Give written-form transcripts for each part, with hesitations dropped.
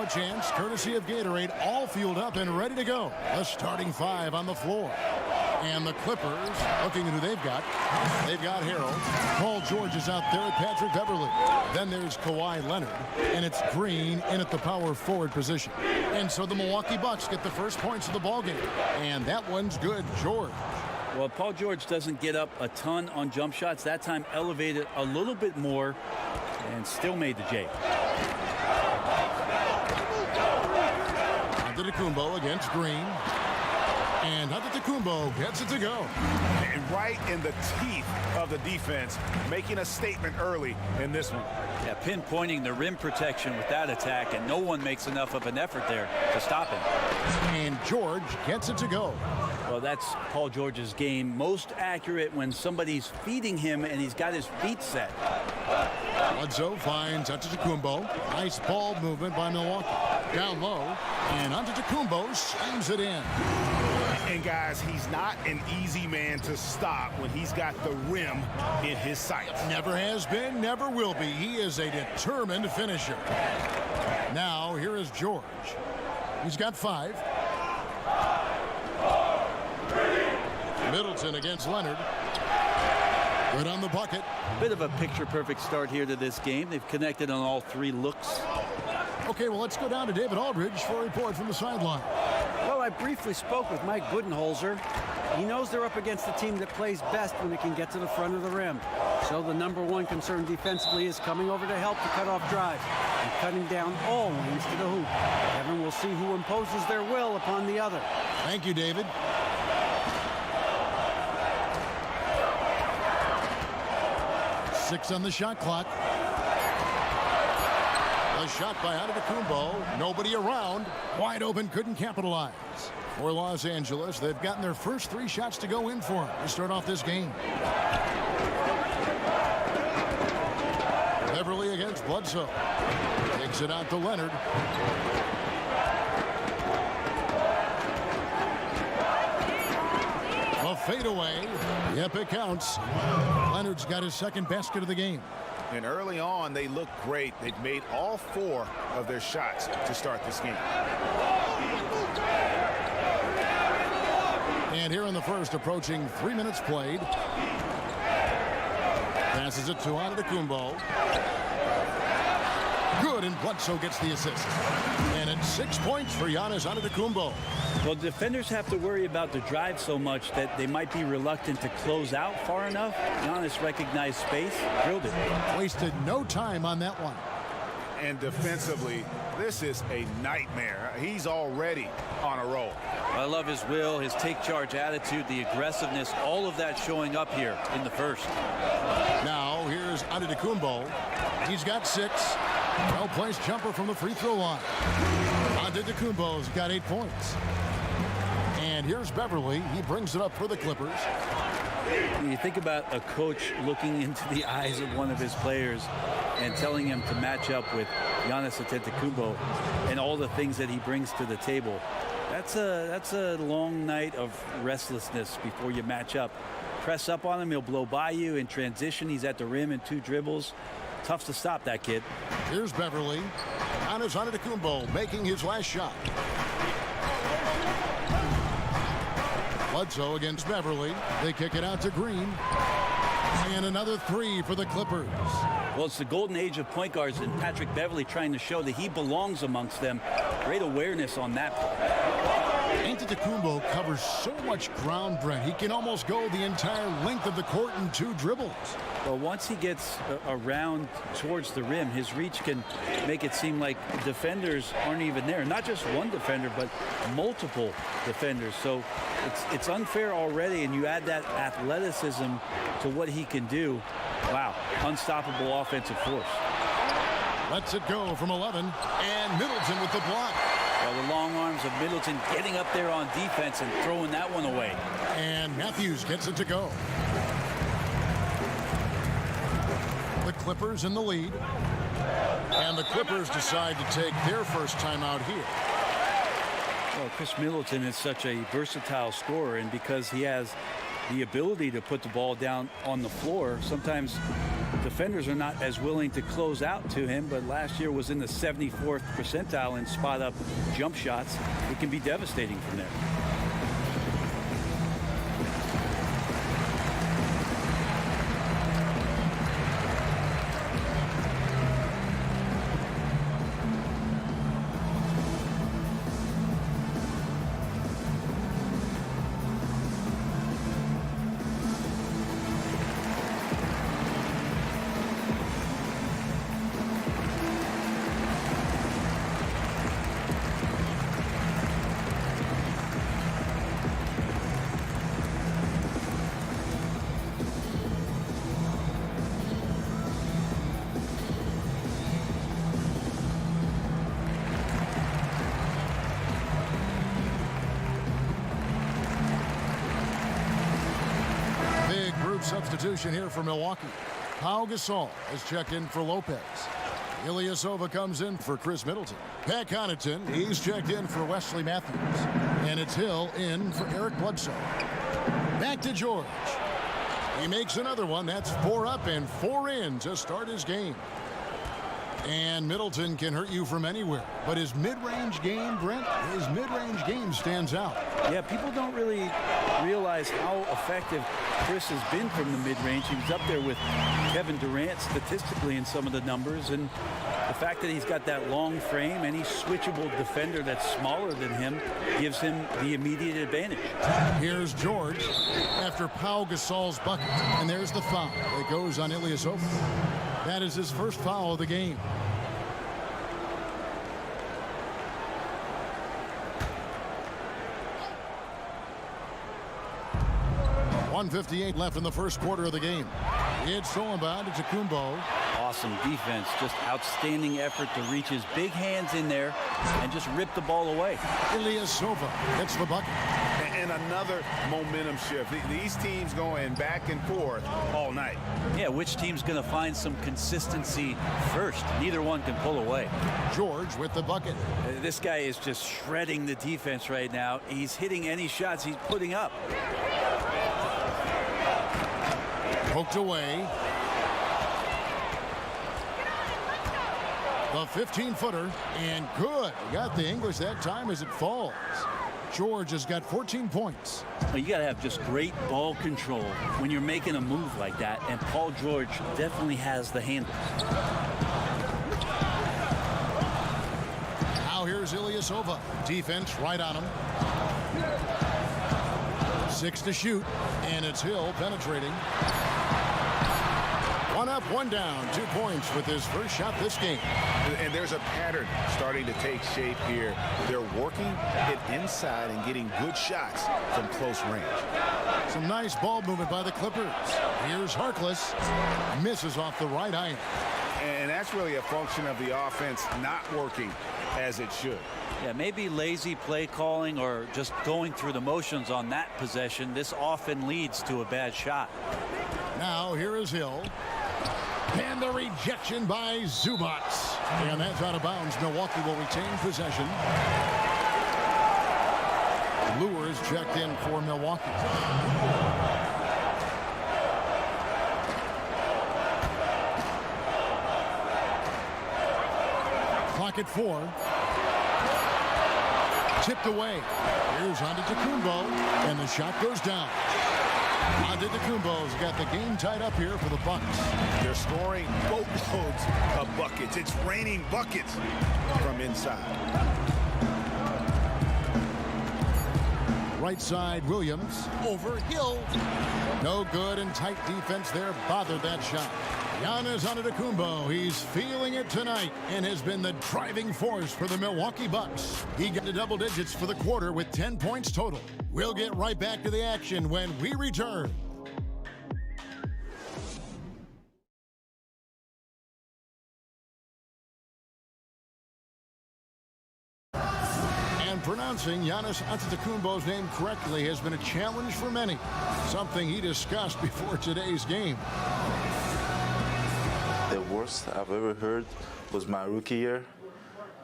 chance, courtesy of Gatorade, all fueled up and ready to go. The starting five on the floor. And the Clippers, looking at who they've got. They've got Harold. Paul George is out there at Patrick Beverley. Then there's Kawhi Leonard. And it's Green in at the power forward position. And so the Milwaukee Bucks get the first points of the ballgame. And that one's good. George. Well, Paul George doesn't get up a ton on jump shots. That time elevated a little bit more and still made the J. Antetokounmpo against Green. And Antetokounmpo gets it to go. And right in the teeth of the defense, making a statement early in this one. Yeah, pinpointing the rim protection with that attack, and no one makes enough of an effort there to stop him. And George gets it to go. Well, that's Paul George's game. Most accurate when somebody's feeding him and he's got his feet set. Bledsoe finds Antetokounmpo. Nice ball movement by Milwaukee. Down low, and Antetokounmpo slams it in. And guys, he's not an easy man to stop when he's got the rim in his sights. Never has been, never will be. He is a determined finisher. Now, here is George. He's got 5. Middleton against Leonard. Good on the bucket. Bit of a picture-perfect start here to this game. They've connected on all 3 looks. Okay, well, let's go down to David Aldridge for a report from the sideline. Well, I briefly spoke with Mike Budenholzer. He knows they're up against the team that plays best when it can get to the front of the rim. So the #1 concern defensively is coming over to help to cut off drives and cutting down all lanes to the hoop. Kevin will see who imposes their will upon the other. Thank you, David. Six on the shot clock. A shot by Antetokounmpo. Nobody around. Wide open, couldn't capitalize. For Los Angeles, they've gotten their first 3 shots to go in for him to start off this game. Beverly against Bledsoe. Takes it out to Leonard. A fadeaway. Yep, it counts. Leonard's got his second basket of the game. And early on, they look great. They've made all 4 of their shots to start this game. And here in the first, approaching 3 minutes played. Passes it to Antetokounmpo. Good, and Bledsoe gets the assist. And it's 6 points for Giannis Antetokounmpo. Well, defenders have to worry about the drive so much that they might be reluctant to close out far enough. Giannis recognized space, drilled it. Wasted no time on that one. And defensively, this is a nightmare. He's already on a roll. I love his will, his take charge attitude, the aggressiveness, all of that showing up here in the first. Now here's Antetokounmpo. He's got 6. Well-placed jumper from the free throw line. Antetokounmpo's got 8 points. And here's Beverly. He brings it up for the Clippers. When you think about a coach looking into the eyes of one of his players and telling him to match up with Giannis Antetokounmpo and all the things that he brings to the table, that's a long night of restlessness before you match up. Press up on him, he'll blow by you. In transition, he's at the rim in 2 dribbles. Tough to stop that kid. Here's Beverly. Giannis Antetokounmpo making his last shot. Bledsoe against Beverly. They kick it out to Green. And another 3 for the Clippers. Well, it's the golden age of point guards, and Patrick Beverly trying to show that he belongs amongst them. Great awareness on that. Antetokounmpo covers so much ground, Brent. He can almost go the entire length of the court in 2 dribbles. Well, once he gets around towards the rim, his reach can make it seem like defenders aren't even there. Not just one defender, but multiple defenders. So it's unfair already, and you add that athleticism to what he can do. Wow, unstoppable offensive force. Lets it go from 11, and Middleton with the block. Well, the long arms of Middleton getting up there on defense and throwing that one away. And Matthews gets it to go. The Clippers in the lead. And the Clippers decide to take their first timeout here. Well, Chris Middleton is such a versatile scorer, and because he has the ability to put the ball down on the floor, sometimes defenders are not as willing to close out to him, but last year was in the 74th percentile in spot-up jump shots. It can be devastating from there. Substitution here for Milwaukee. Pau Gasol has checked in for Lopez. Ilyasova comes in for Chris Middleton. Pat Connaughton, he's checked in for Wesley Matthews. And it's Hill in for Eric Bledsoe. Back to George. He makes another one. That's 4 up and 4 in to start his game. And Middleton can hurt you from anywhere. But his mid-range game, Brent, his mid-range game stands out. Yeah, people don't really realize how effective Chris has been from the mid-range. He was up there with Kevin Durant statistically in some of the numbers. And the fact that he's got that long frame, any switchable defender that's smaller than him gives him the immediate advantage. Here's George after Pau Gasol's bucket. And there's the foul. It goes on Ilyasova. That is his first foul of the game. .158 left in the first quarter of the game. It's stolen by Antetokounmpo. Awesome defense, just outstanding effort to reach his big hands in there and just rip the ball away. Ilyasova hits the bucket. And another momentum shift. These teams going back and forth all night. Yeah, which team's going to find some consistency first? Neither one can pull away. George with the bucket. This guy is just shredding the defense right now. He's hitting any shots he's putting up. Poked away. The 15-footer, and good. He got the English that time as it falls. George has got 14 points. Well, you got to have just great ball control when you're making a move like that, and Paul George definitely has the handle. Now here's Ilyasova. Defense right on him. 6 to shoot, and it's Hill penetrating. 1 up, 1 down, 2 points with his first shot this game. And there's a pattern starting to take shape here. They're working it inside and getting good shots from close range. Some nice ball movement by the Clippers. Here's Harkless. Misses off the right iron. And that's really a function of the offense not working as it should. Yeah, maybe lazy play calling or just going through the motions on that possession. This often leads to a bad shot. Now here is Hill. And the rejection by Zubac. And that's out of bounds. Milwaukee will retain possession. Lures checked in for Milwaukee. Clock at 4. Tipped away. Here's Antetokounmpo, and the shot goes down. Antetokounmpo's got the game tied up here for the Bucks. They're scoring boatloads of buckets. It's raining buckets from inside. Right side, Williams over Hill. No good, and tight defense there bothered that shot. Giannis Antetokounmpo, he's feeling it tonight and has been the driving force for the Milwaukee Bucks. He got to double digits for the quarter with 10 points total. We'll get right back to the action when we return. And pronouncing Giannis Antetokounmpo's name correctly has been a challenge for many, something he discussed before today's game. The worst I've ever heard was my rookie year.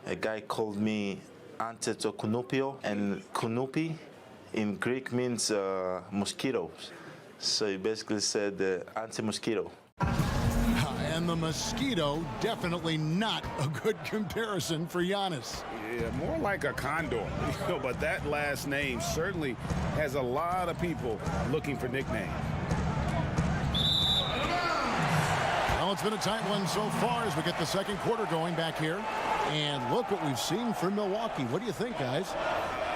A guy called me Antetokounmpo, and Kunupi in Greek means mosquitoes. So he basically said anti-mosquito. Hi, And the mosquito, definitely not a good comparison for Giannis. Yeah, more like a condor. But that last name certainly has a lot of people looking for nicknames. Well, it's been a tight one so far as we get the second quarter going back here. And look what we've seen from Milwaukee. What do you think, guys?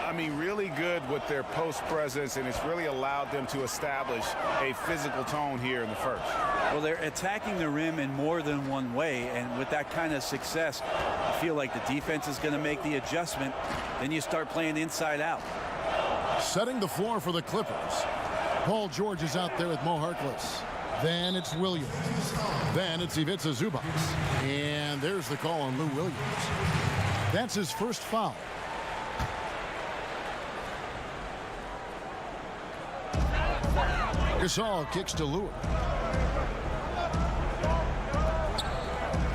I mean, really good with their post presence, and it's really allowed them to establish a physical tone here in the first. Well, they're attacking the rim in more than one way, and with that kind of success, I feel like the defense is going to make the adjustment. Then you start playing inside out. Setting the floor for the Clippers. Paul George is out there with Mo Harkless. Then it's Williams. Then it's Ivica Zubac. And there's the call on Lou Williams. That's his first foul. Gasol kicks to Lure.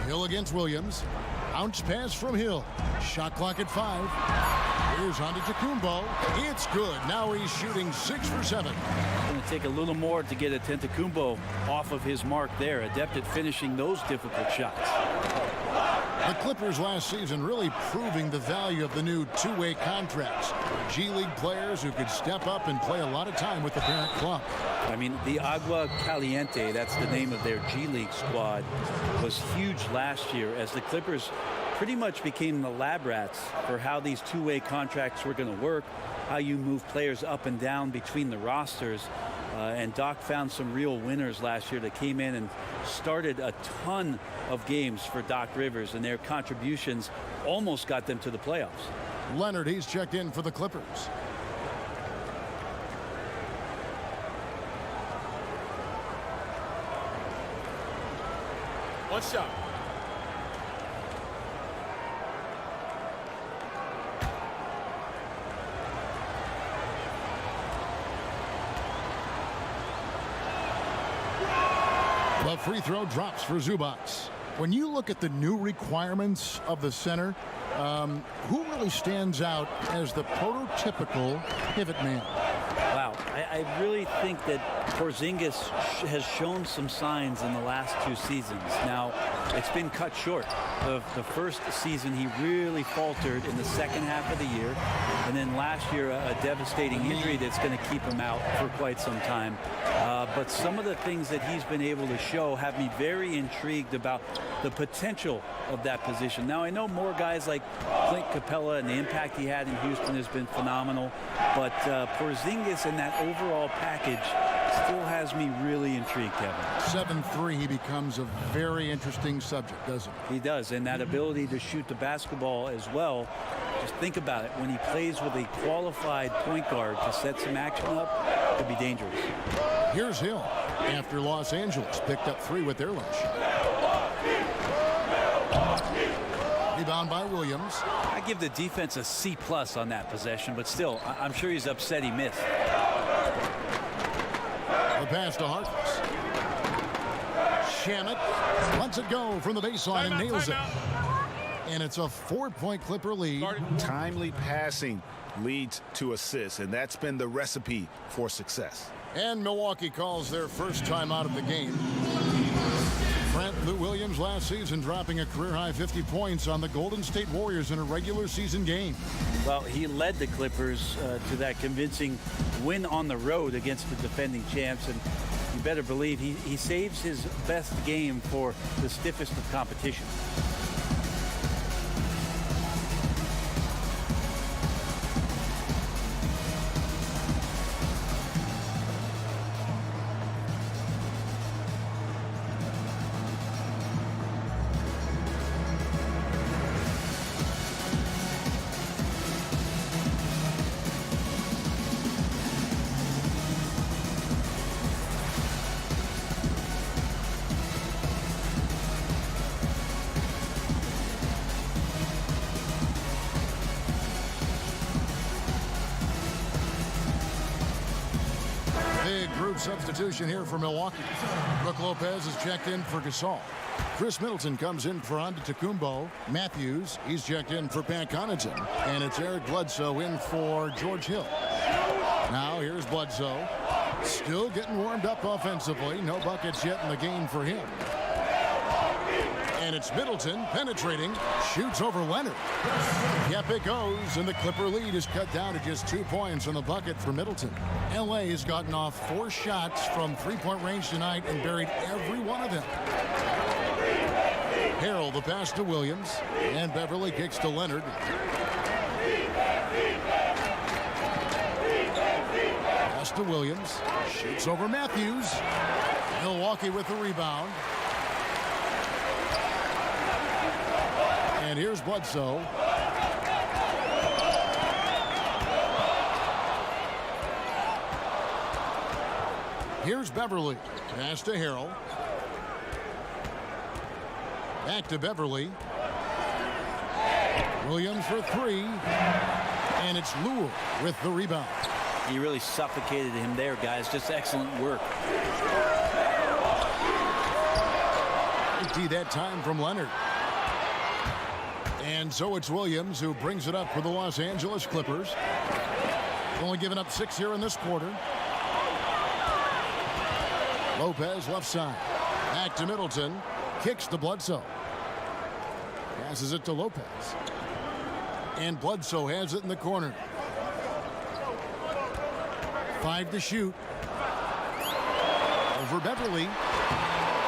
Hill against Williams. Bounce pass from Hill. Shot clock at 5. Here's Antetokounmpo. It's good. Now he's shooting 6 for 7. It's going to take a little more to get Antetokounmpo off of his mark there. Adept at finishing those difficult shots. The Clippers last season really proving the value of the new two-way contracts. G League players who could step up and play a lot of time with the parent club. I mean, the Agua Caliente, that's the name of their G League squad, was huge last year as the Clippers pretty much became the lab rats for how these two-way contracts were going to work, how you move players up and down between the rosters. And Doc found some real winners last year that came in and started a ton of games for Doc Rivers, and their contributions almost got them to the playoffs. Leonard, he's checked in for the Clippers. One shot. The free throw drops for Zubac. When you look at the new requirements of the center, who really stands out as the prototypical pivot man? Wow, I really think that Porzingis has shown some signs in the last 2 seasons. Now, it's been cut short. The first season, he really faltered in the second half of the year. And then last year, a devastating injury that's going to keep him out for quite some time. But some of the things that he's been able to show have me very intrigued about the potential of that position. Now, I know more guys like Clint Capella and the impact he had in Houston has been phenomenal. But Porzingis and that overall package still has me really intrigued, Kevin. 7-3, he becomes a very interesting subject, doesn't he? He does, and that ability to shoot the basketball as well. Just think about it. When he plays with a qualified point guard to set some action up, it could be dangerous. Here's Hill after Los Angeles picked up 3 with their lunch. Rebound by Williams. I give the defense a C+ on that possession, but still, I'm sure he's upset he missed. The pass to Harkless. Shamet lets it go from the baseline and nails it. And it's a 4-point Clipper lead. Timely passing leads to assists, and that's been the recipe for success. And Milwaukee calls their first time out of the game. Lou Williams last season dropping a career-high 50 points on the Golden State Warriors in a regular season game. Well, he led the Clippers to that convincing win on the road against the defending champs, and you better believe he saves his best game for the stiffest of competition. Substitution here for Milwaukee. Brook Lopez is checked in for Gasol. Chris Middleton comes in for Antetokounmpo. Matthews, he's checked in for Pat Connaughton. And it's Eric Bledsoe in for George Hill. Now here's Bledsoe. Still getting warmed up offensively. No buckets yet in the game for him. And it's Middleton penetrating, shoots over Leonard. Yep, it goes, and the Clipper lead is cut down to just 2 points on the bucket for Middleton. LA has gotten off 4 shots from three-point range tonight and buried every one of them. Harrell the pass to Williams, and Beverly kicks to Leonard. Pass to Williams, shoots over Matthews. Milwaukee with the rebound. And here's Bledsoe. Here's Beverly. Pass to Harrell. Back to Beverly. Williams for 3. And it's Lure with the rebound. He really suffocated him there, guys. Just excellent work. Empty that time from Leonard. And so it's Williams who brings it up for the Los Angeles Clippers. Only given up 6 here in this quarter. Lopez left side. Back to Middleton. Kicks to Bledsoe. Passes it to Lopez. And Bledsoe has it in the corner. 5 to shoot. Over Beverly.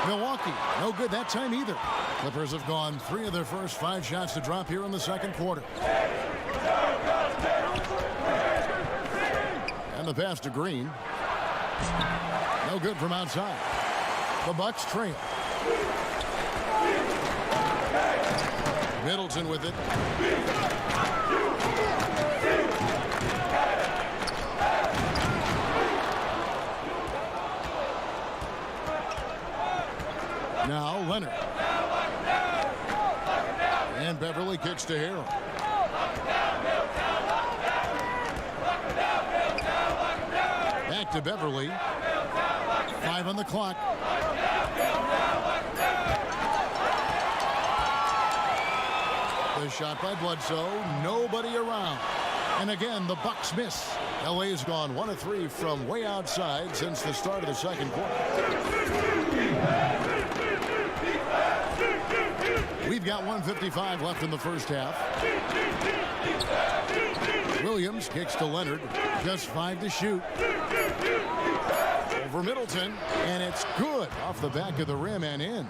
Milwaukee, no good that time either. Clippers have gone 3 of their first 5 shots to drop here in the second quarter. And the pass to Green. No good from outside. The Bucks trail. Middleton with it. Now Leonard. And Beverly kicks to Harrell. Back to Beverly. 5 on the clock. The shot by Bledsoe. Nobody around. And again, the Bucks miss. LA has gone 1 of 3 from way outside since the start of the second quarter. We've got 1:55 left in the first half. Williams kicks to Leonard. Just 5 to shoot. Over Middleton. And it's good off the back of the rim and in.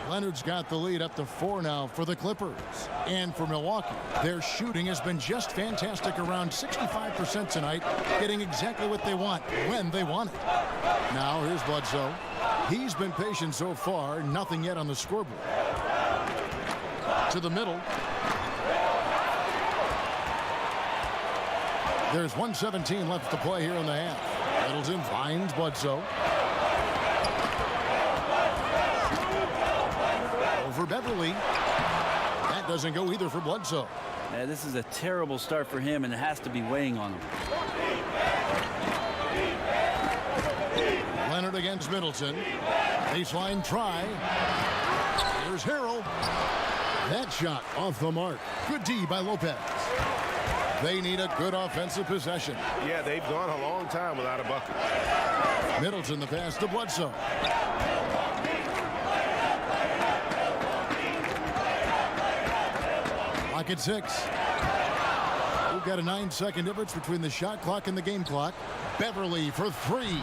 Leonard's got the lead up to 4 now for the Clippers. And for Milwaukee, their shooting has been just fantastic, around 65% tonight, getting exactly what they want when they want it. Now here's Bledsoe. He's been patient so far, nothing yet on the scoreboard. To the middle. There's 1:17 left to play here in the half. Middleton finds Bledsoe. Over Beverly. That doesn't go either for Bledsoe. Yeah, this is a terrible start for him, and it has to be weighing on him. Leonard against Middleton. Baseline try. Here's Harrell. That shot off the mark. Good D by Lopez. They need a good offensive possession. Yeah, they've gone a long time without a bucket. Middleton the pass to Bledsoe. Clock at 6. We've got a 9-second difference between the shot clock and the game clock. Beverly for 3.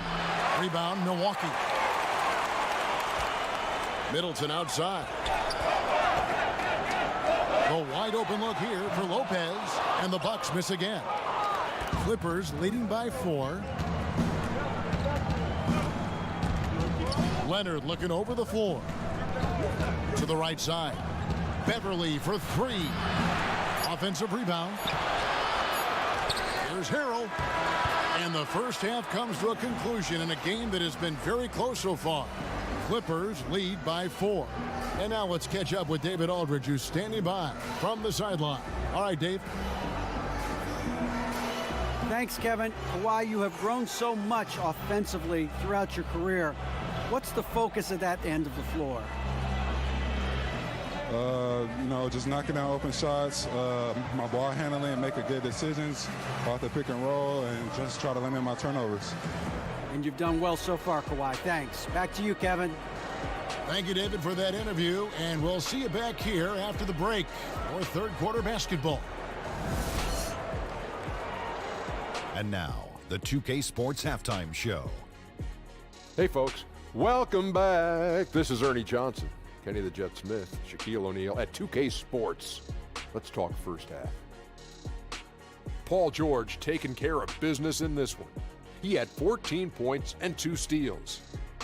Rebound Milwaukee. Middleton outside. A wide open look here for Lopez, and the Bucks miss again. Clippers leading by 4. Leonard looking over the floor. To the right side. Beverly for 3. Offensive rebound. Here's Harrell. And the first half comes to a conclusion in a game that has been very close so far. Clippers lead by 4. And now let's catch up with David Aldridge, who's standing by from the sideline. All right, Dave. Thanks, Kevin. Kawhi, you have grown so much offensively throughout your career. What's the focus of that end of the floor? Just knocking down open shots, my ball handling, making good decisions off the pick and roll, and just try to limit my turnovers. And you've done well so far, Kawhi. Thanks. Back to you, Kevin. Thank you, David, for that interview, and we'll see you back here after the break for third quarter basketball. And now, the 2K Sports Halftime Show. Hey, folks. Welcome back. This is Ernie Johnson, Kenny the Jet Smith, Shaquille O'Neal at 2K Sports. Let's talk first half. Paul George taking care of business in this one. He had 14 points and 2 steals.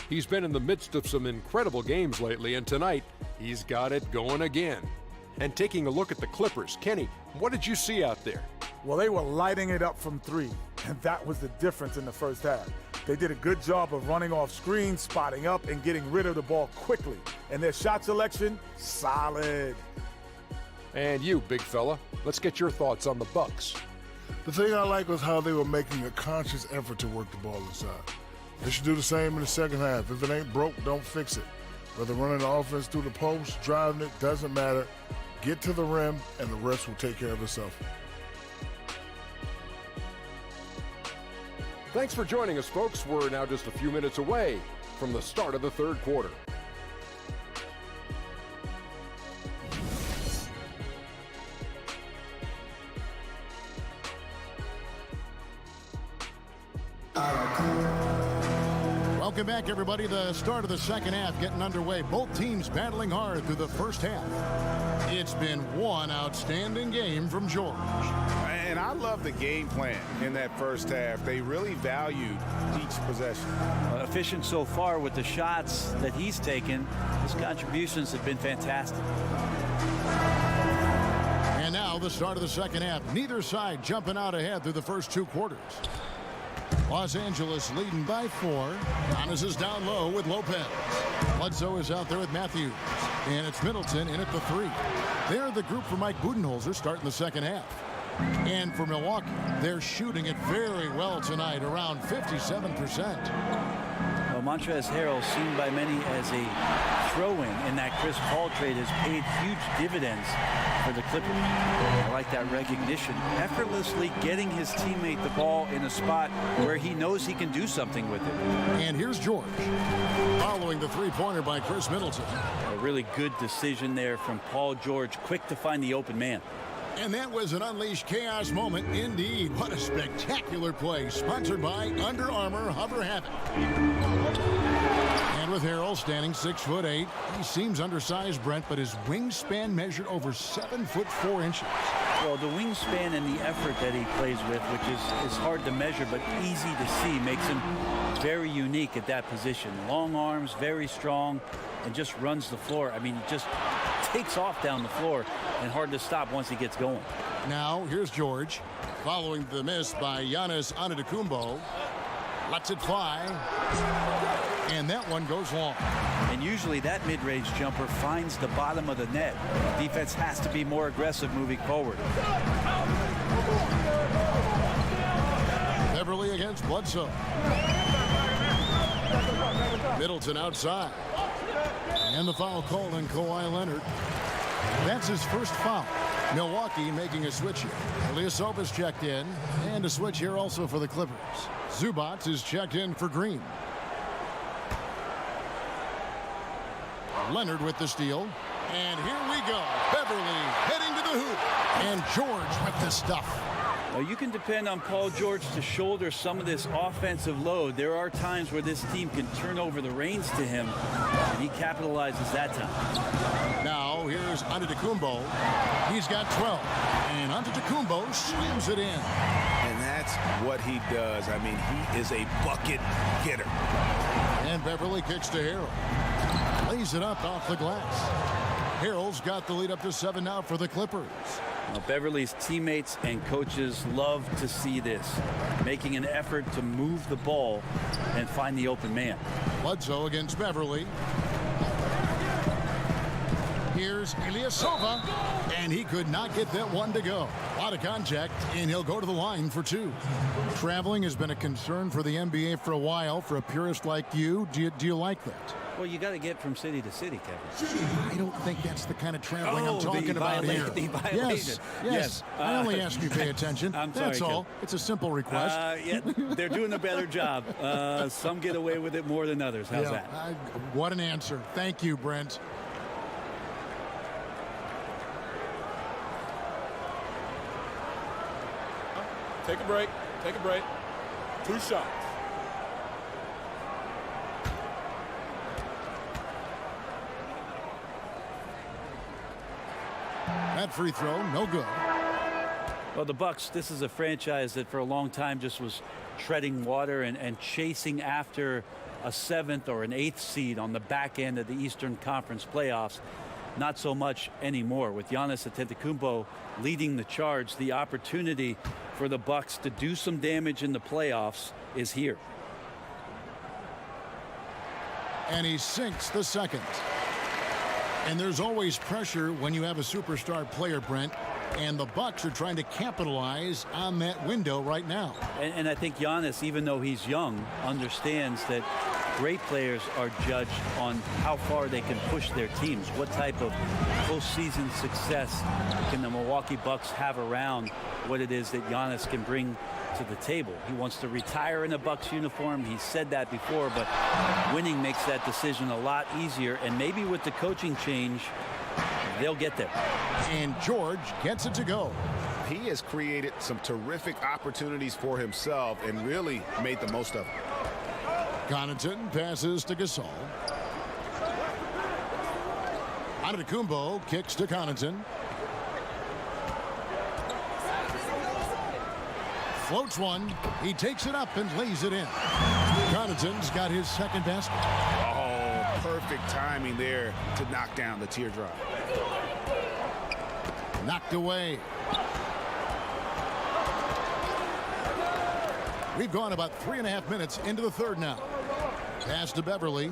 He's been in the midst of some incredible games lately, and tonight he's got it going again. And taking a look at the Clippers, Kenny, what did you see out there? Well, they were lighting it up from 3, and that was the difference in the first half. They did a good job of running off screens, spotting up, and getting rid of the ball quickly. And their shot selection, solid. And you, big fella, let's get your thoughts on the Bucks. The thing I like was how they were making a conscious effort to work the ball inside. They should do the same in the second half. If it ain't broke, don't fix it. Whether running the offense through the post, driving it, doesn't matter. Get to the rim, and the rest will take care of itself. Thanks for joining us, folks. We're now just a few minutes away from the start of the third quarter. Welcome back, everybody. The start of the second half getting underway. Both teams battling hard through the first half. It's been one outstanding game from George. And I love the game plan in that first half. They really valued each possession. Efficient so far with the shots that he's taken. His contributions have been fantastic. And now the start of the second half. Neither side jumping out ahead through the first 2 quarters. Los Angeles leading by 4. Giannis is down low with Lopez. Bledsoe is out there with Matthews. And it's Middleton in at the 3. They're the group for Mike Budenholzer starting the second half. And for Milwaukee, they're shooting it very well tonight, around 57%. Well, Montrezl Harrell, seen by many as a throw-in in that Chris Paul trade, has paid huge dividends for the Clippers. I like that recognition. Effortlessly getting his teammate the ball in a spot where he knows he can do something with it. And here's George, following the three-pointer by Chris Middleton. A really good decision there from Paul George, quick to find the open man. And that was an unleashed chaos moment indeed. What a spectacular play, sponsored by Under Armour Hover Havoc. And with Harrell standing 6'8", he seems undersized, Brent, but his wingspan measured over 7'4". Well, the wingspan and the effort that he plays with, which is hard to measure but easy to see, makes him very unique at that position. Long arms, very strong, and just runs the floor. I mean, just takes off down the floor and hard to stop once he gets going. Now, here's George, following the miss by Giannis Antetokounmpo. Lets it fly, and that one goes long. And usually that mid-range jumper finds the bottom of the net. Defense has to be more aggressive moving forward. Beverly against Bledsoe. Middleton outside. And the foul call on Kawhi Leonard. That's his first foul. Milwaukee making a switch here. Ilyasova's checked in. And a switch here also for the Clippers. Zubac is checked in for Green. Leonard with the steal. And here we go. Beverly heading to the hoop. And George with the stuff. Well, you can depend on Paul George to shoulder some of this offensive load. There are times where this team can turn over the reins to him, and he capitalizes that time. Now, here's Antetokounmpo. He's got 12, and Antetokounmpo slams it in. And that's what he does. I mean, he is a bucket getter. And Beverly kicks to Harrell. Lays it up off the glass. Harrell's got the lead up to 7 now for the Clippers. Now, Beverly's teammates and coaches love to see this, making an effort to move the ball and find the open man. Bledsoe against Beverly. Here's Ilyasova, and he could not get that one to go. A lot of contact, and he'll go to the line for 2. Traveling has been a concern for the NBA for a while. For a purist like you, do you like that? Well, you got to get from city to city, Kevin. I don't think that's the kind of traveling I'm talking about here. The violation. Yes. I only ask you pay attention. I'm sorry, that's all. Kevin. It's a simple request. Yeah, they're doing a better job. Some get away with it more than others. How's that? What an answer. Thank you, Brent. Take a break. Take a break. 2 shots. That free throw, no good. Well, the Bucks, this is a franchise that for a long time just was treading water and chasing after a 7th or an 8th seed on the back end of the Eastern Conference playoffs. Not so much anymore. With Giannis Antetokounmpo leading the charge, the opportunity for the Bucks to do some damage in the playoffs is here. And he sinks the second. And there's always pressure when you have a superstar player, Brent. And the Bucks are trying to capitalize on that window right now. And I think Giannis, even though he's young, understands that great players are judged on how far they can push their teams. What type of postseason success can the Milwaukee Bucks have around what it is that Giannis can bring to the table? He wants to retire in a Bucks uniform. He said that before, but winning makes that decision a lot easier. And maybe with the coaching change, they'll get there. And George gets it to go. He has created some terrific opportunities for himself and really made the most of it. Connaughton passes to Gasol. Antetokounmpo kicks to Connaughton. Floats one. He takes it up and lays it in. Connaughton's got his second basket. Oh, perfect timing there to knock down the teardrop. Knocked away. We've gone about 3.5 minutes into the third now. Pass to Beverly.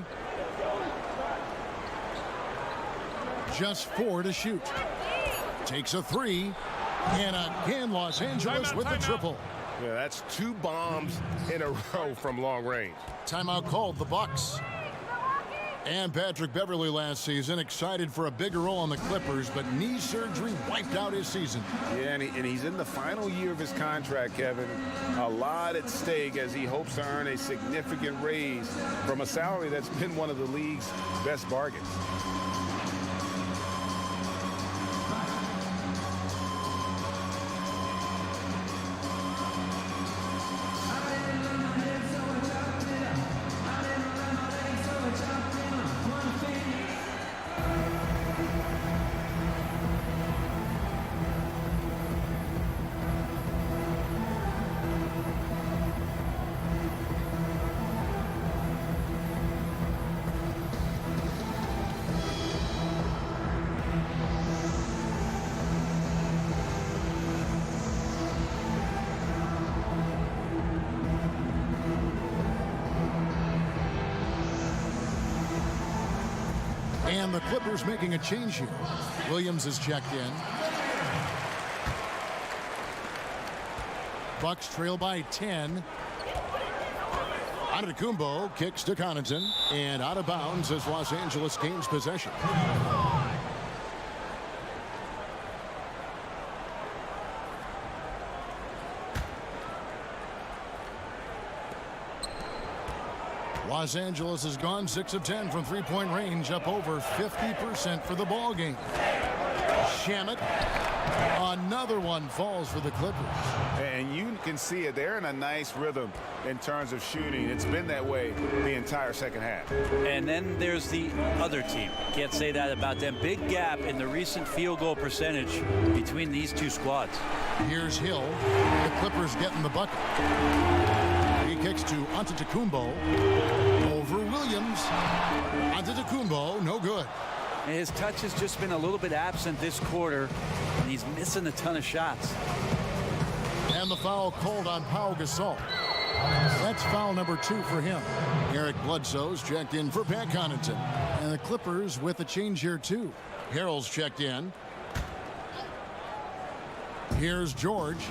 Just 4 to shoot. Takes a 3. And again, Los Angeles with the triple. Yeah, that's 2 bombs in a row from long range. Timeout called, the Bucks. And Patrick Beverly last season excited for a bigger role on the Clippers, but knee surgery wiped out his season. Yeah, and he's in the final year of his contract, Kevin. A lot at stake as he hopes to earn a significant raise from a salary that's been one of the league's best bargains. And the Clippers making a change here. Williams is checked in. Bucks trail by 10. Antetokounmpo kicks to Connaughton. And out of bounds as Los Angeles gains possession. Los Angeles has gone 6 of 10 from three-point range, up over 50% for the ball game. Shamet, another one falls for the Clippers. And you can see it. They're in a nice rhythm in terms of shooting. It's been that way the entire second half. And then there's the other team. Can't say that about them. Big gap in the recent field goal percentage between these two squads. Here's Hill. The Clippers getting the bucket. He kicks to Antetokounmpo. Over Williams. Antetokounmpo, no good. And his touch has just been a little bit absent this quarter, and he's missing a ton of shots. And the foul called on Pau Gasol. That's foul number 2 for him. Eric Bledsoe's checked in for Pat Connaughton. And the Clippers with a change here, too. Harrell's checked in. Here's George.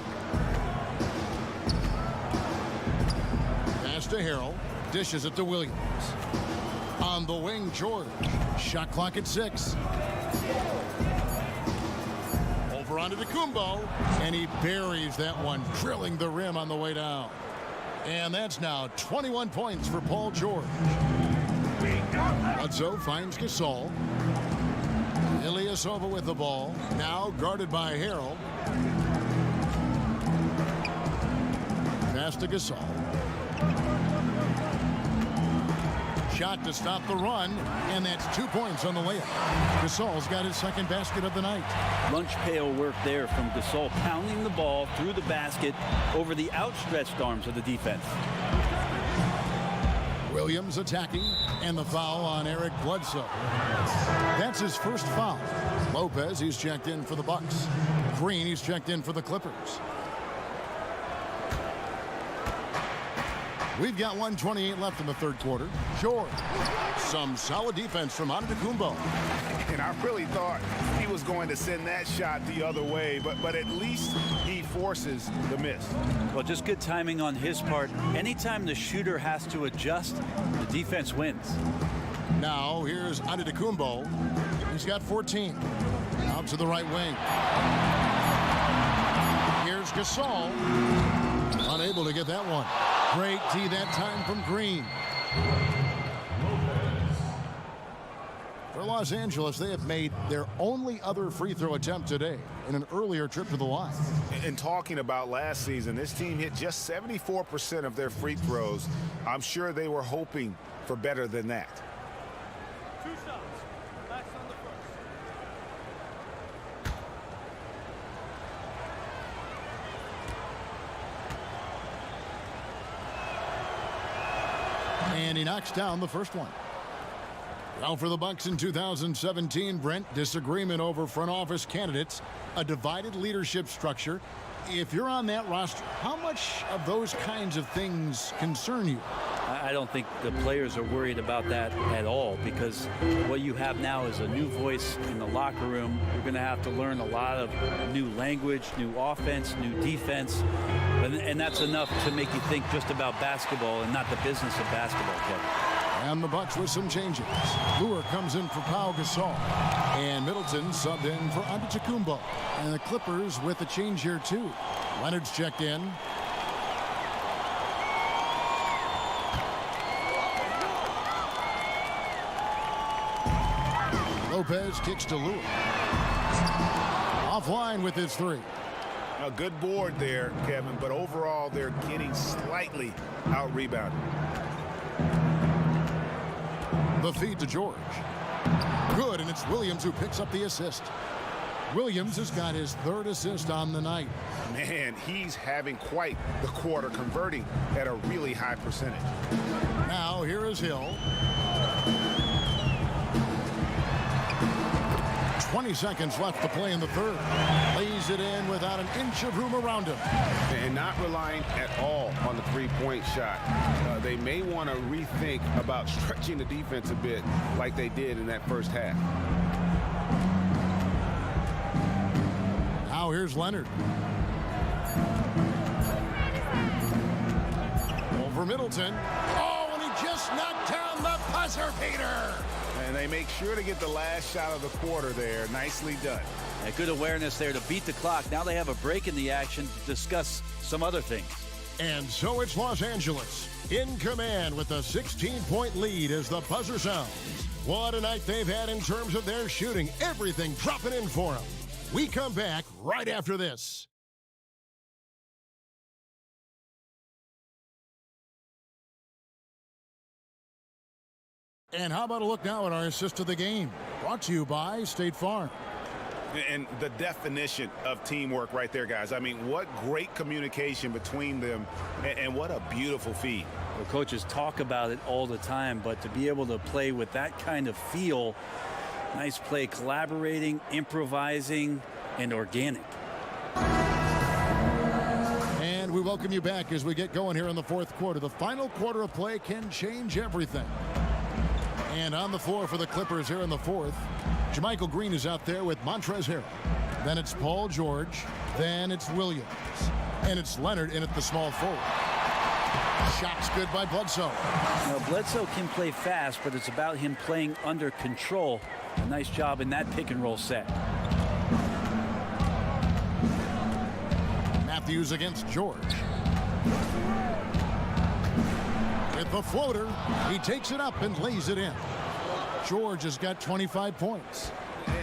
Pass to Harrell. Dishes it to Williams. On the wing, George. Shot clock at 6. Over onto Kumbo, and he buries that one, drilling the rim on the way down. And that's now 21 points for Paul George. Bledsoe finds Gasol. Ilyasova with the ball, now guarded by Harrell. Pass to Gasol. Shot to stop the run, and that's 2 points on the layup. Gasol's got his second basket of the night. Lunch pail work there from Gasol, pounding the ball through the basket over the outstretched arms of the defense. Williams attacking, and the foul on Eric Bledsoe. That's his first foul. Lopez, he's checked in for the Bucks. Green, he's checked in for the Clippers. We've got 1:28 left in the third quarter. George, some solid defense from Antetokounmpo. And I really thought he was going to send that shot the other way, but at least he forces the miss. Well, just good timing on his part. Anytime the shooter has to adjust, the defense wins. Now here's Antetokounmpo. He's got 14. Out to the right wing. Here's Gasol. Unable to get that one. Great D that time from Green. For Los Angeles, they have made their only other free throw attempt today in an earlier trip to the line. And talking about last season, this team hit just 74% of their free throws. I'm sure they were hoping for better than that. 2 shots. Max on the first. And he knocks down the first one. Now for the Bucks in 2017, Brent, disagreement over front office candidates, a divided leadership structure. If you're on that roster, how much of those kinds of things concern you? I don't think the players are worried about that at all, because what you have now is a new voice in the locker room. You're going to have to learn a lot of new language, new offense, new defense, and that's enough to make you think just about basketball and not the business of basketball, Kevin. And the Bucks with some changes. Lure comes in for Pau Gasol. And Middleton subbed in for Antetokounmpo. And the Clippers with a change here, too. Leonard's checked in. Lopez kicks to Lure. Offline with his 3. A good board there, Kevin, but overall they're getting slightly out-rebounded. The feed to George. Good, and it's Williams who picks up the assist. Williams has got his 3rd assist on the night. Man, he's having quite the quarter, converting at a really high percentage. Now here is Hill. 20 seconds left to play in the third. Lays it in without an inch of room around him. And not relying at all on the three-point shot. They may want to rethink about stretching the defense a bit like they did in that first half. Now here's Leonard. Over Middleton. Oh, and he just knocked down the buzzer beater. And they make sure to get the last shot of the quarter there. Nicely done. A good awareness there to beat the clock. Now they have a break in the action to discuss some other things. And so it's Los Angeles in command with a 16-point lead as the buzzer sounds. What a night they've had in terms of their shooting. Everything dropping in for them. We come back right after this. And how about a look now at our assist to the game? Brought to you by State Farm. And the definition of teamwork right there, guys. I mean, what great communication between them, and what a beautiful feed. Well, coaches talk about it all the time, but to be able to play with that kind of feel, nice play, collaborating, improvising, and organic. And we welcome you back as we get going here in the fourth quarter. The final quarter of play can change everything. And on the floor for the Clippers here in the fourth, Jermichael Green is out there with Montrezl Harrell. Then it's Paul George. Then it's Williams. And it's Leonard in at the small forward. Shot's good by Bledsoe. Now, Bledsoe can play fast, but it's about him playing under control. A nice job in that pick and roll set. Matthews against George. With the floater, he takes it up and lays it in. George has got 25 points.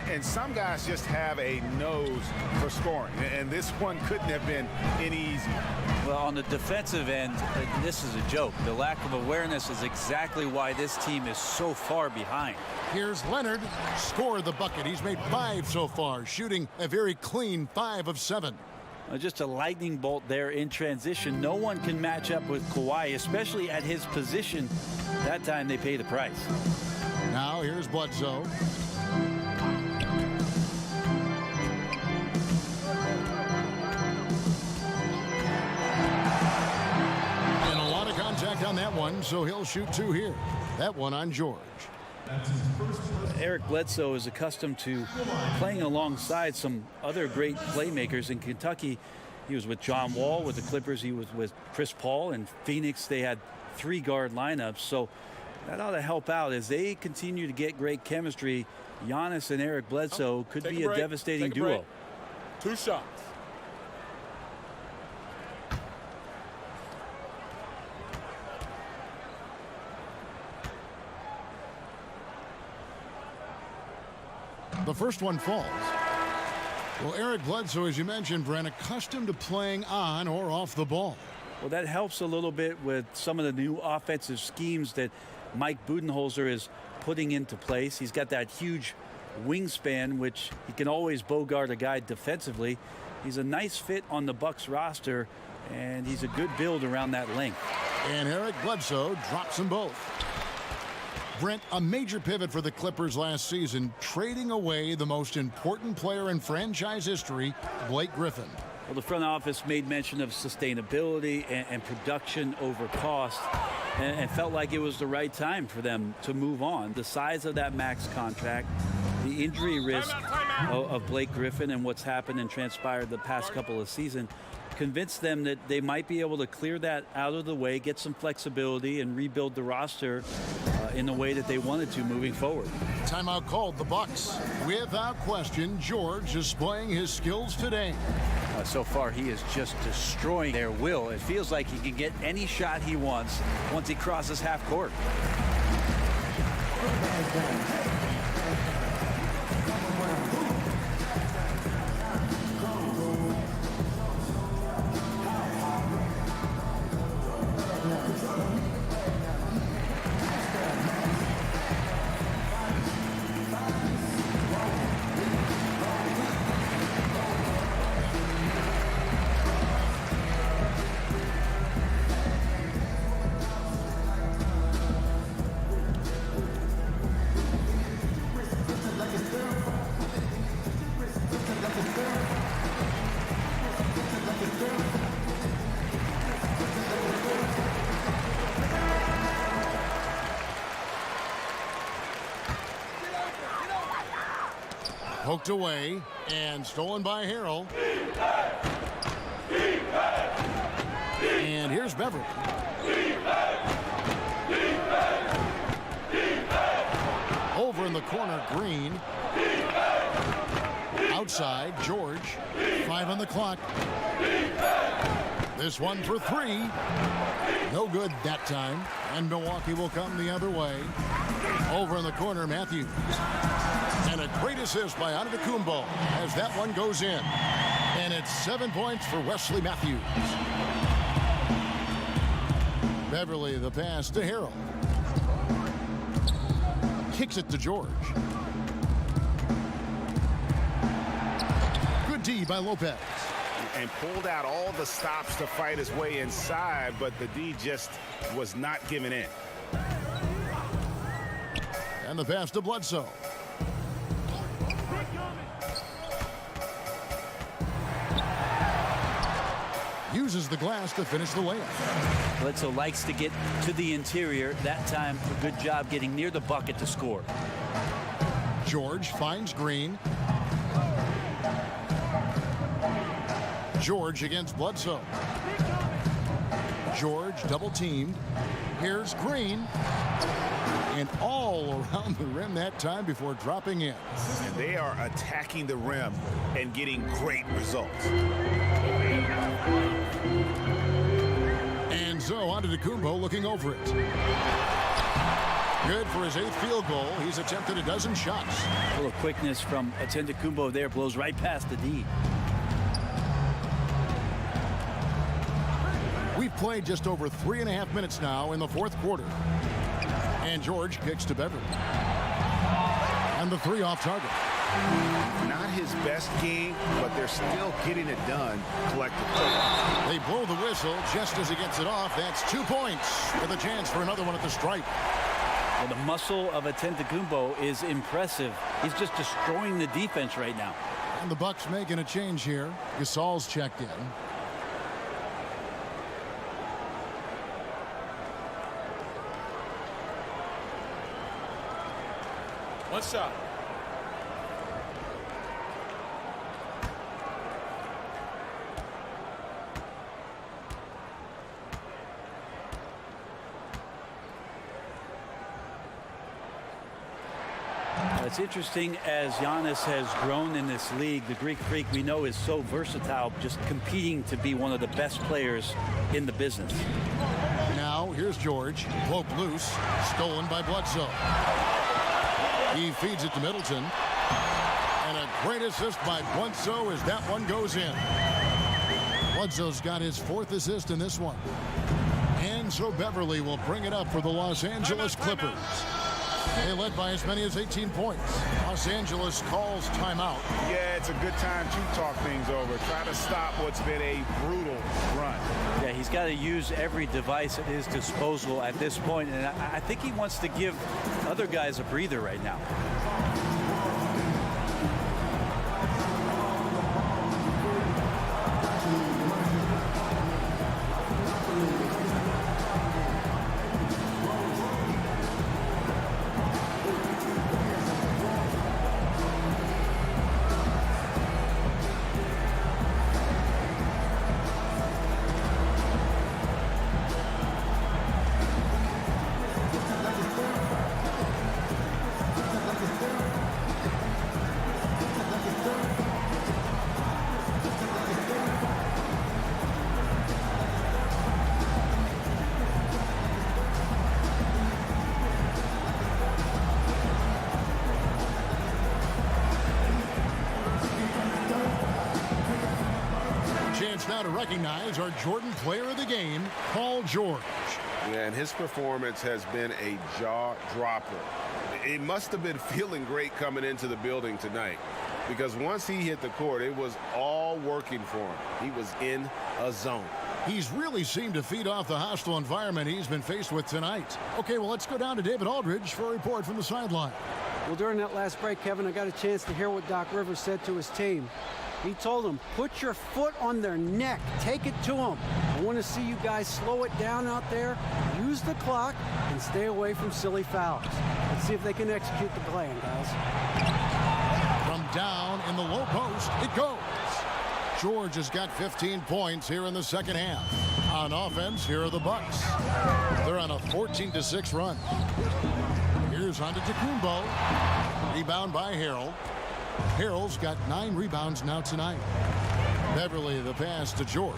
And some guys just have a nose for scoring, and this one couldn't have been any easier. Well, on the defensive end, this is a joke. The lack of awareness is exactly why this team is so far behind. Here's Leonard, scored the bucket. He's made 5 so far, shooting a very clean 5 of 7. Just a lightning bolt there in transition. No one can match up with Kawhi, especially at his position. That time they pay the price. Now here's Bledsoe. And a lot of contact on that one, so he'll shoot 2 here. That one on George. Eric Bledsoe is accustomed to playing alongside some other great playmakers in Kentucky. He was with John Wall with the Clippers. He was with Chris Paul. In Phoenix, they had 3 guard lineups. So that ought to help out as they continue to get great chemistry. Giannis and Eric Bledsoe could be a devastating duo. 2 shots. The first one falls. Well, Eric Bledsoe, as you mentioned, Brent, accustomed to playing on or off the ball. Well, that helps a little bit with some of the new offensive schemes that Mike Budenholzer is putting into place. He's got that huge wingspan, which he can always bogart a guy defensively. He's a nice fit on the Bucks roster, and he's a good build around that length. And Eric Bledsoe drops them both. Brent, a major pivot for the Clippers last season, trading away the most important player in franchise history, Blake Griffin. Well, the front office made mention of sustainability and production over cost, and felt like it was the right time for them to move on. The size of that max contract, the injury risk of Blake Griffin, and what's happened and transpired the past couple of seasons convinced them that they might be able to clear that out of the way, get some flexibility, and rebuild the roster in the way that they wanted to moving forward. Timeout called the Bucks. Without question, George displaying his skills today. So far, he is just destroying their will. It feels like he can get any shot he wants once he crosses half court. Poked away and stolen by Harrell. And here's Beverly. Over in the corner, Green. Outside, George. 5 on the clock. This one for 3. No good that time. And Milwaukee will come the other way. Over in the corner, Matthews. And a great assist by Antetokounmpo as that one goes in. And it's 7 points for Wesley Matthews. Beverly, the pass to Harrell. Kicks it to George. Good D by Lopez. And pulled out all the stops to fight his way inside, but the D just was not giving in. And the pass to Bledsoe. Uses the glass to finish the layup. Bledsoe likes to get to the interior. That time, a good job getting near the bucket to score. George finds Green. George against Bledsoe. George double teamed. Here's Green. And all around the rim that time before dropping in. And they are attacking the rim and getting great results. And so on to Antetokounmpo looking over it. Good for his 8th field goal. He's attempted a dozen shots. A little quickness from Antetokounmpo there, blows right past the D. We've played just over 3.5 minutes now in the 4th quarter. And George kicks to Beverly. And the 3 off target. Not his best game, but they're still getting it done collectively. They blow the whistle just as he gets it off. That's 2 points with a chance for another one at the stripe. Well, the muscle of Antetokounmpo is impressive. He's just destroying the defense right now. And the Bucks making a change here. Gasol's checked in. One shot. It's interesting as Giannis has grown in this league. The Greek Freak we know is so versatile, just competing to be one of the best players in the business. Now here's George. Poke loose. Stolen by Bledsoe. He feeds it to Middleton. And a great assist by Bledsoe as that one goes in. Bledsoe's got his 4th assist in this one. And so Beverly will bring it up for the Los Angeles Clippers. They led by as many as 18 points. Los Angeles calls timeout. Yeah, it's a good time to talk things over. Try to stop what's been a brutal run. Yeah, he's got to use every device at his disposal at this point, and I think he wants to give other guys a breather right now. Now to recognize our Jordan Player of the Game, Paul George. Yeah, and his performance has been a jaw dropper. He must have been feeling great coming into the building tonight, because once he hit the court, it was all working for him. He was in a zone. He's really seemed to feed off the hostile environment he's been faced with tonight. Okay, well, let's go down to David Aldridge for a report from the sideline. Well, during that last break, Kevin, I got a chance to hear what Doc Rivers said to his team. He told them, put your foot on their neck. Take it to them. I want to see you guys slow it down out there, use the clock, and stay away from silly fouls. Let's see if they can execute the plan, guys. From down in the low post, it goes. George has got 15 points here in the second half. On offense, here are the Bucks. They're on a 14-6 run. Here's Antetokounmpo. Rebound by Harrell. Harrell's got 9 rebounds now tonight. Beverly the pass to George.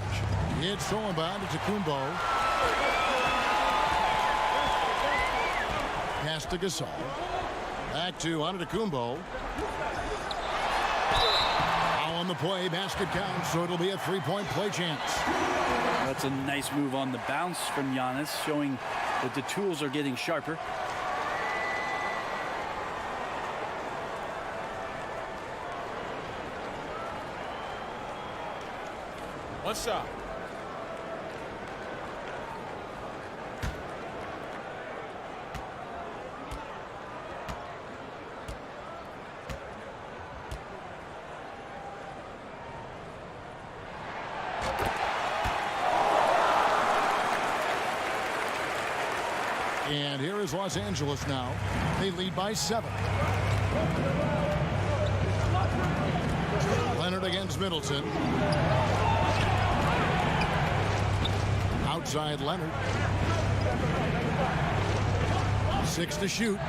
It's thrown by Antetokounmpo. Pass to Gasol. Back to Antetokounmpo. On the play, basket counts, so it'll be a 3-point play chance. That's a nice move on the bounce from Giannis, showing that the tools are getting sharper. One shot. And here is Los Angeles now. They lead by 7. Leonard against Middleton. Out side, Leonard. 6 to shoot.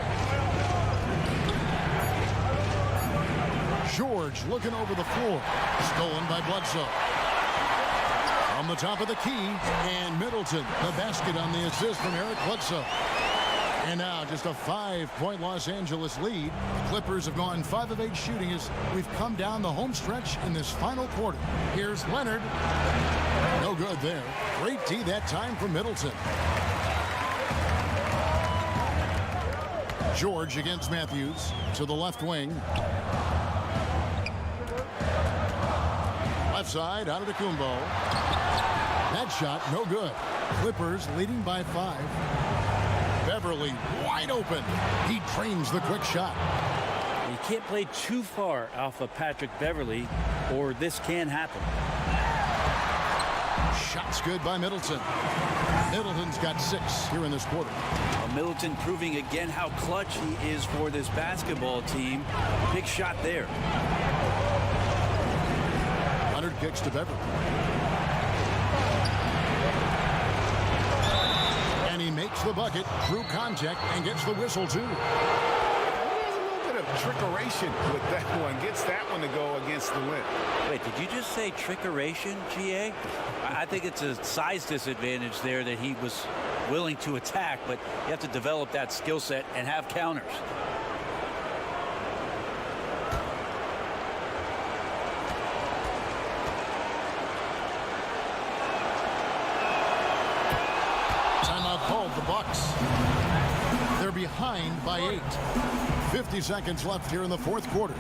George looking over the floor. Stolen by Bledsoe. On the top of the key, and Middleton, the basket on the assist from Eric Bledsoe. And now just a 5-point Los Angeles lead. The Clippers have gone 5 of 8 shooting as we've come down the home stretch in this final quarter. Here's Leonard. No good there. Great D that time from Middleton. George against Matthews to the left wing. Left side, out of Antetokounmpo. That shot, no good. Clippers leading by 5. Beverly wide open. He trains the quick shot. You can't play too far off of Patrick Beverly, or this can happen. Shot's good by Middleton. Middleton's got 6 here in this quarter. Middleton proving again how clutch he is for this basketball team. Big shot there. Leonard kicks to Beverly. And he makes the bucket through contact and gets the whistle too. There's a little bit of trickeration with that one. Gets that one to go against the wind. Wait, did you just say trickeration, GA? I think it's a size disadvantage there that he was willing to attack, but you have to develop that skill set and have counters. Timeout called, the Bucks. They're behind by 8. 50 seconds left here in the fourth quarter.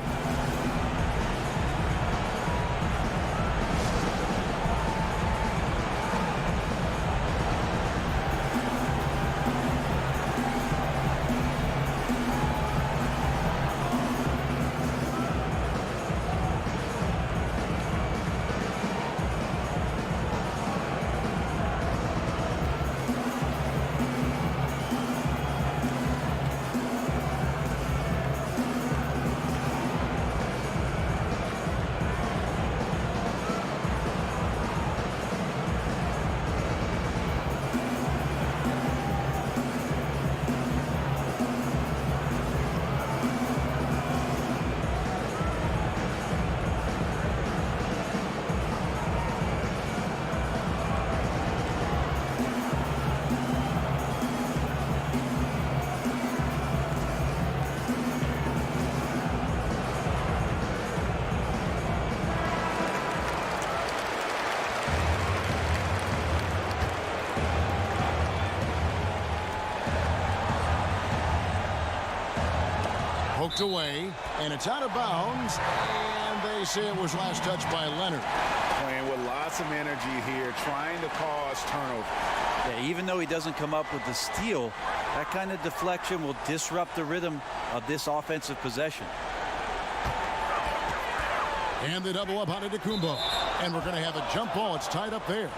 Poked away, and it's out of bounds, and they say it was last touched by Leonard. Playing with lots of energy here, trying to cause turnover. Yeah, even though he doesn't come up with the steal, that kind of deflection will disrupt the rhythm of this offensive possession. And they double up on Antetokounmpo, and we're going to have a jump ball. It's tied up there.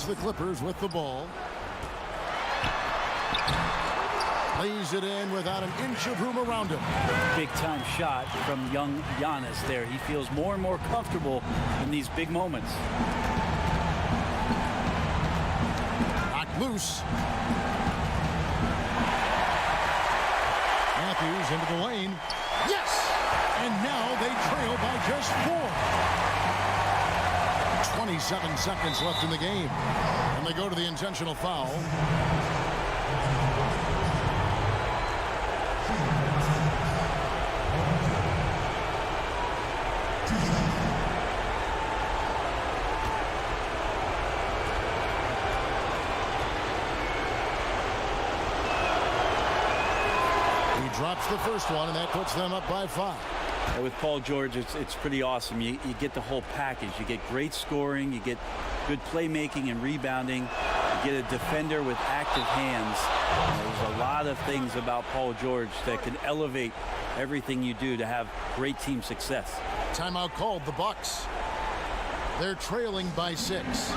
The Clippers with the ball. Lays it in without an inch of room around him. Big time shot from young Giannis there. He feels more and more comfortable in these big moments. Knocked loose. Matthews into the lane. Yes! And now they trail by just 4. 27 seconds left in the game. And they go to the intentional foul. He drops the first one, and that puts them up by 5. With Paul George, it's pretty awesome. You get the whole package. You get great scoring, you get good playmaking and rebounding, you get a defender with active hands. There's a lot of things about Paul George that can elevate everything you do to have great team success. Timeout called, the Bucks. They're trailing by 6.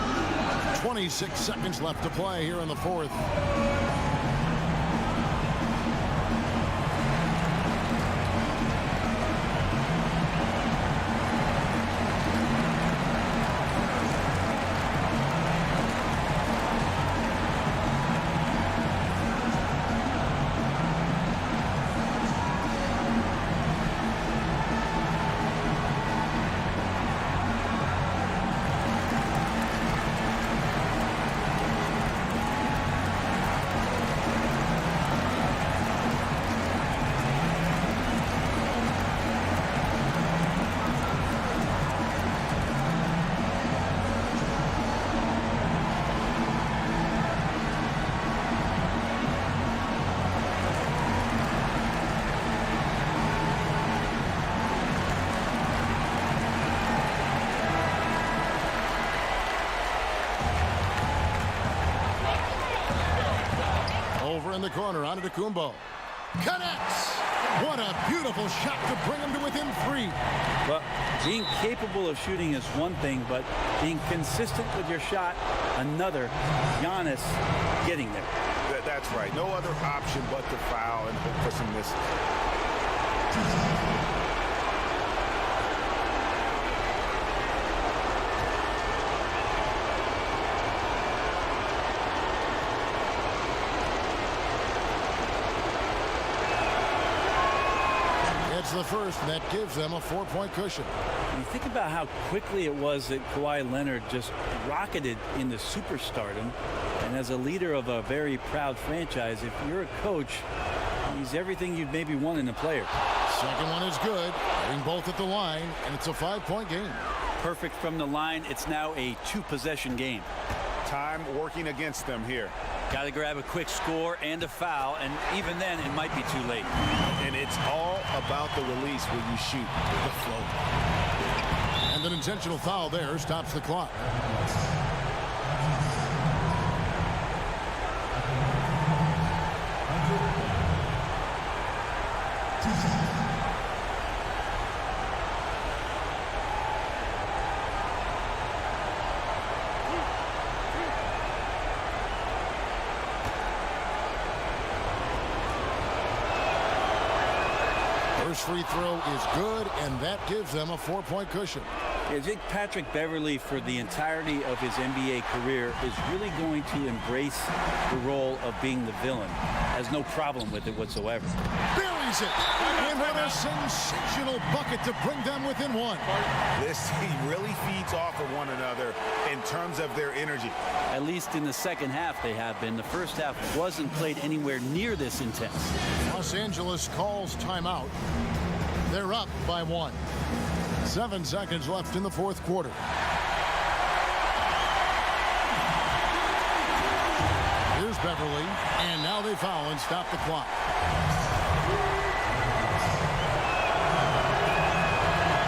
26 seconds left to play here in the fourth. over in the corner. Antetokounmpo. Connects. What a beautiful shot to bring him to within 3. Well, being capable of shooting is one thing, but being consistent with your shot, another. Giannis getting there. That's right. No other option but to foul and hope for some misses. It's the first, and that gives them a 4-point cushion. You think about how quickly it was that Kawhi Leonard just rocketed into superstardom. And as a leader of a very proud franchise, if you're a coach, he's everything you'd maybe want in a player. Second one is good. Hitting both at the line, and it's a 5-point game. Perfect from the line. It's now a 2-possession game. Time working against them here. Got to grab a quick score and a foul, and even then it might be too late. And it's all about the release when you shoot the flow. And an intentional foul there stops the clock. First free throw is good, and that gives them a 4-point cushion. I think Patrick Beverley, for the entirety of his NBA career, is really going to embrace the role of being the villain. Has no problem with it whatsoever. Buries it! And what a sensational bucket to bring them within 1. This team really feeds off of one another in terms of their energy. At least in the second half they have been. The first half wasn't played anywhere near this intense. Los Angeles calls timeout. They're up by 1. 7 seconds left in the fourth quarter. Here's Beverley, and now they foul and stop the clock.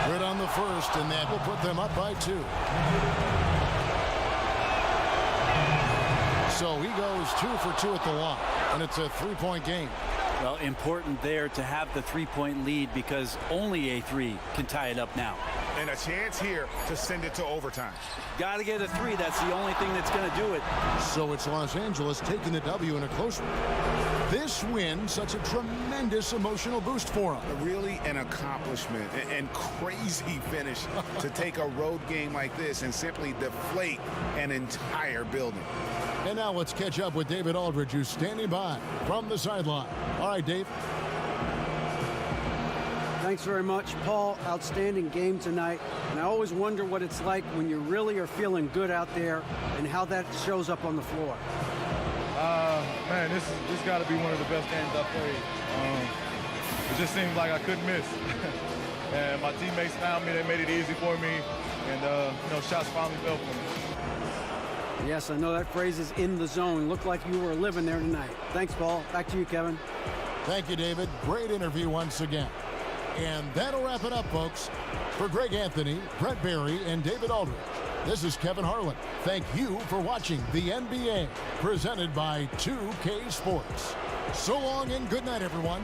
Good on the first, and that will put them up by 2. So he goes 2 for 2 at the line, and it's a 3-point game. Well, important there to have the 3-point lead because only a 3 can tie it up now. And a chance here to send it to overtime. Got to get a 3. That's the only thing that's going to do it. So it's Los Angeles taking the W in a close one. This win, such a tremendous emotional boost for them. Really an accomplishment and crazy finish to take a road game like this and simply deflate an entire building. And now let's catch up with David Aldridge, who's standing by from the sideline. All right, Dave. Thanks very much, Paul. Outstanding game tonight. And I always wonder what it's like when you really are feeling good out there and how that shows up on the floor. Man, this got to be one of the best games I've played. It just seems like I couldn't miss. And my teammates found me. They made it easy for me. And, shots finally fell for me. Yes, I know that phrase is in the zone. Looked like you were living there tonight. Thanks, Paul. Back to you, Kevin. Thank you, David. Great interview once again. And that'll wrap it up, folks. For Greg Anthony, Brett Barry, and David Aldridge, this is Kevin Harlan. Thank you for watching the NBA, presented by 2K Sports. So long and good night, everyone.